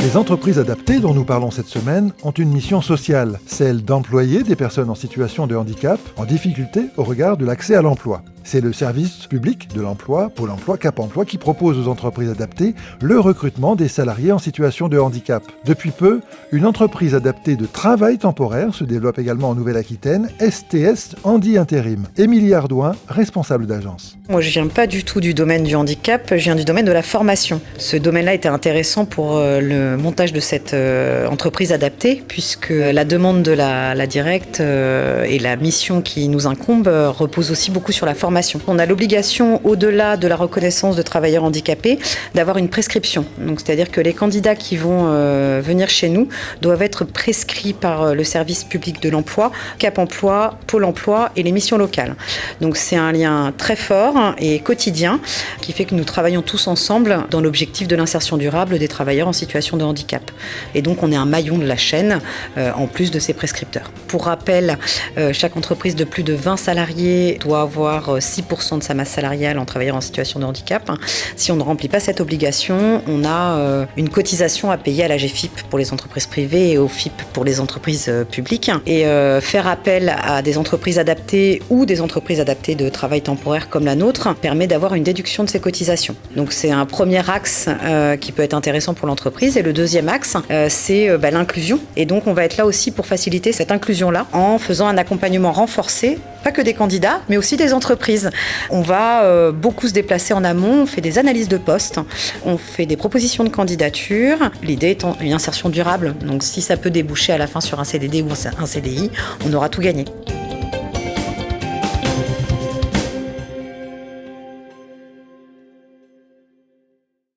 Les entreprises adaptées dont nous parlons cette semaine ont une mission sociale, celle d'employer des personnes en situation de handicap, en difficulté au regard de l'accès à l'emploi. C'est le service public de l'emploi, Pôle emploi, Cap emploi, qui propose aux entreprises adaptées le recrutement des salariés en situation de handicap. Depuis peu, une entreprise adaptée de travail temporaire se développe également en Nouvelle-Aquitaine, STS Handi Intérim. Émilie Ardouin, responsable d'agence. Moi, je viens pas du tout du domaine du handicap, je viens du domaine de la formation. Ce domaine-là était intéressant pour le montage de cette entreprise adaptée, puisque la demande de la directe et la mission qui nous incombe repose aussi beaucoup sur la formation. On a l'obligation, au-delà de la reconnaissance de travailleurs handicapés, d'avoir une prescription. Donc, c'est-à-dire que les candidats qui vont venir chez nous doivent être prescrits par le service public de l'emploi, Cap emploi, Pôle emploi et les missions locales. Donc c'est un lien très fort et quotidien qui fait que nous travaillons tous ensemble dans l'objectif de l'insertion durable des travailleurs en situation de handicap. Et donc on est un maillon de la chaîne en plus de ces prescripteurs. Pour rappel, chaque entreprise de plus de 20 salariés doit avoir 6% de sa masse salariale en travailleurs en situation de handicap. Si on ne remplit pas cette obligation, on a une cotisation à payer à la GFIP pour les entreprises privées et au FIP pour les entreprises publiques. Et faire appel à des entreprises adaptées ou des entreprises adaptées de travail temporaire comme la nôtre permet d'avoir une déduction de ces cotisations. Donc c'est un premier axe qui peut être intéressant pour l'entreprise. Et le deuxième axe, c'est l'inclusion. Et donc on va être là aussi pour faciliter cette inclusion-là en faisant un accompagnement renforcé, pas que des candidats, mais aussi des entreprises. On va beaucoup se déplacer en amont, on fait des analyses de poste, on fait des propositions de candidature. L'idée étant une insertion durable. Donc si ça peut déboucher à la fin sur un CDD ou un CDI, on aura tout gagné.